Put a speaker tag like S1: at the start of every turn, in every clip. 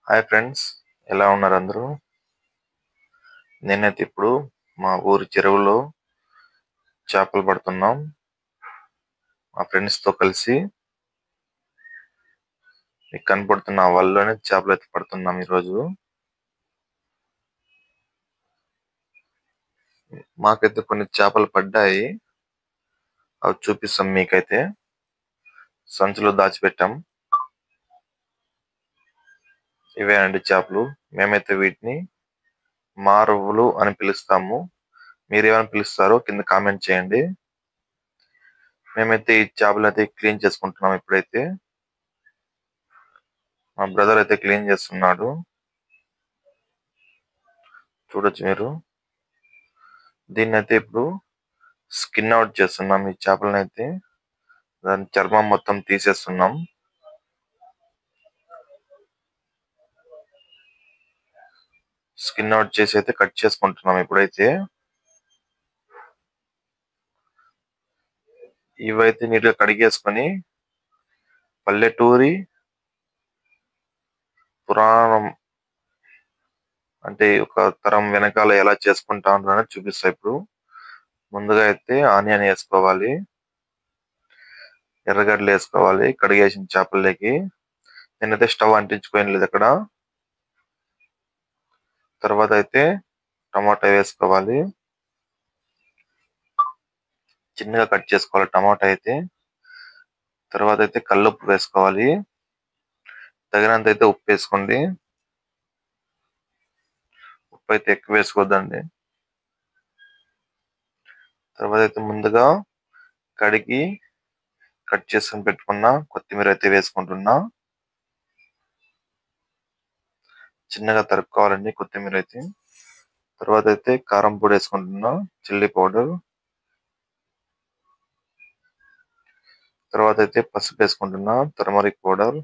S1: Hi friends, ఎలా ఉన్నారు అందరూ? నేనైతే ఇప్పుడు మా ఊరి చెరువులో చేపలు పడుతున్నాం. మా ఫ్రెండ్స్తో కలిసి మీకు కనపడుతున్న వలలోనే చేపలు అయితే పడుతున్నాం ఈరోజు. మాకైతే కొన్ని చేపలు పడ్డాయి, అవి చూపిస్తాం మీకైతే. సంచిలో దాచిపెట్టాం. ఇవే అండి చేపలు. మేమైతే వీటిని మారవులు అని పిలుస్తాము. మీరేమని పిలుస్తారో కింద కామెంట్ చేయండి. మేమైతే ఈ చేపలు అయితే క్లీన్ చేసుకుంటున్నాం. ఇప్పుడైతే మా బ్రదర్ అయితే క్లీన్ చేస్తున్నాడు, చూడొచ్చు మీరు. దీన్ని అయితే ఇప్పుడు స్కిన్ అవుట్ చేస్తున్నాం. ఈ చేపలను అయితే దాని చర్మం మొత్తం తీసేస్తున్నాం. స్కిన్ అవుట్ చేసి అయితే కట్ చేసుకుంటున్నాం. ఇప్పుడైతే ఇవైతే నీట్గా కడిగేసుకొని పల్లెటూరి పురాణం అంటే ఒక తరం వెనకాల ఎలా చేసుకుంటా ఉంటారని చూపిస్తా. ఇప్పుడు ముందుగా అయితే ఆనియన్ వేసుకోవాలి, ఎర్రగడ్డలు వేసుకోవాలి కడిగేసిన చేపల్లోకి. నేనైతే స్టవ్ అంటించుకోని లేదు అక్కడ. తర్వాత అయితే టమాటా వేసుకోవాలి, చిన్నగా కట్ చేసుకోవాలి టమాటా అయితే. తర్వాత అయితే కల్లుప్పు వేసుకోవాలి, తగినంత అయితే ఉప్పు వేసుకోండి. ఉప్పు అయితే ఎక్కువ వేసుకోవద్దండి. తర్వాత అయితే ముందుగా కడిగి కట్ చేసుకుని పెట్టుకున్న కొత్తిమీర అయితే వేసుకుంటున్నా. చిన్నగా తరుక్కోవాలండి కొత్తిమీర అయితే. తర్వాత అయితే కారం పొడి వేసుకుంటున్నా, చిల్లీ పౌడర్. తర్వాత అయితే పసుపు వేసుకుంటున్నా, టర్మరిక్ పౌడర్.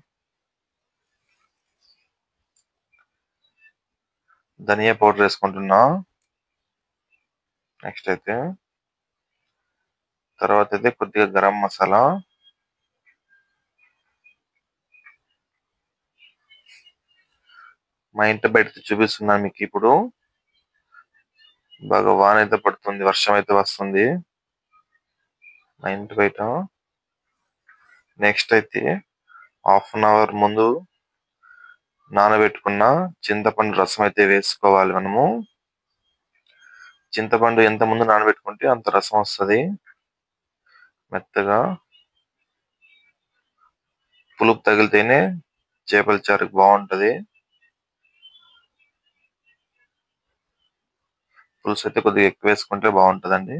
S1: ధనియా పౌడర్ వేసుకుంటున్నా. నెక్స్ట్ అయితే తర్వాత అయితే కొద్దిగా గరం మసాలా. మా ఇంటి బయట చూపిస్తున్నాను మీకు. ఇప్పుడు బాగా వాన అయితే పడుతుంది, వర్షం అయితే వస్తుంది మా ఇంటి బయట. నెక్స్ట్ అయితే హాఫ్ అన్ అవర్ ముందు నానబెట్టుకున్న చింతపండు రసం అయితే వేసుకోవాలి మనము. చింతపండు ఎంత ముందు నానబెట్టుకుంటే అంత రసం వస్తుంది మెత్తగా. పులుపు తగిలితేనే చేపల చారుకు బాగుంటది. పులుసు అయితే కొద్దిగా ఎక్కువ వేసుకుంటే బాగుంటదండి.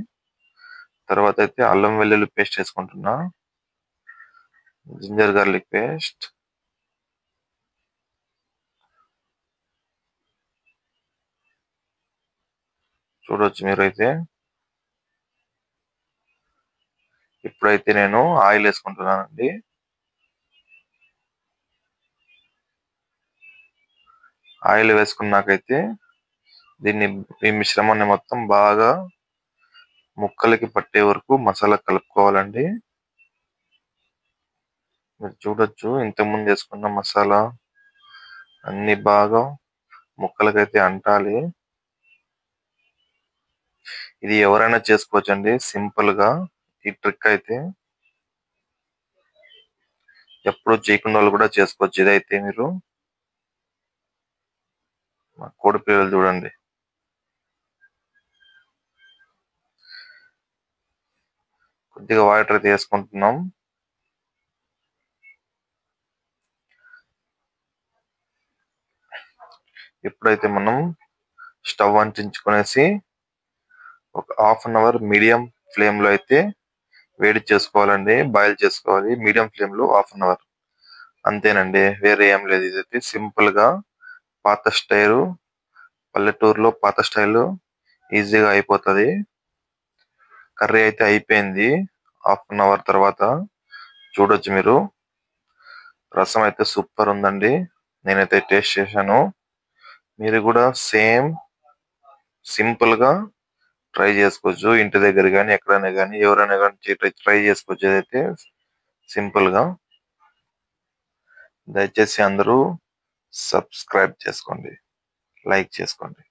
S1: తర్వాత అయితే అల్లం వెల్లుల్లి పేస్ట్ వేసుకుంటున్నా, జింజర్ గార్లిక్ పేస్ట్. చూడొచ్చు మీరైతే. ఇప్పుడైతే నేను ఆయిల్ వేసుకుంటున్నానండి. ఆయిల్ వేసుకున్నాకైతే ఈ మిశ్రమాన్ని మొత్తం బాగా ముక్కలకి పట్టే వరకు మసాలా కలుపుకోవాలండి. మీరు చూడొచ్చు, ఇంతకుముందు వేసుకున్న మసాలా అన్ని బాగా ముక్కలకైతే అంటాలి. ఇది ఎవరైనా చేసుకోవచ్చండి సింపుల్ గా. ఈ ట్రిక్ అయితే ఎప్పుడు చేయకుండా వాళ్ళు కూడా చేసుకోవచ్చు. ఇదైతే మీరు మా కోడి పిల్లలు చూడండి. కొద్దిగా వాటర్ అయితే వేసుకుంటున్నాం. ఇప్పుడైతే మనం స్టవ్ అంటించుకునేసి ఒక half an hour medium flame లో అయితే వేడి చేసుకోవాలండి, బాయిల్ చేసుకోవాలి మీడియం ఫ్లేమ్ లో హాఫ్ అన్ అవర్. అంతేనండి, వేరే ఏం లేదు. ఇదైతే సింపుల్ గా పాత స్టైలు, పల్లెటూరులో పాత స్టైల్ ఈజీగా అయిపోతుంది. కర్రీ అయితే అయిపోయింది హాఫ్ అన్ అవర్ తర్వాత. చూడొచ్చు మీరు. రసం అయితే సూపర్ ఉందండి, నేనైతే టేస్ట్ చేశాను. మీరు కూడా సేమ్ సింపుల్ గా ట్రై చేసుకోవచ్చు. ఇంటి దగ్గర కానీ ఎక్కడైనా కానీ ఎవరైనా కానీ ట్రై చేసుకోవచ్చు. ఏదైతే సింపుల్ గా. దయచేసి అందరూ సబ్స్క్రైబ్ చేసుకోండి, లైక్ చేసుకోండి.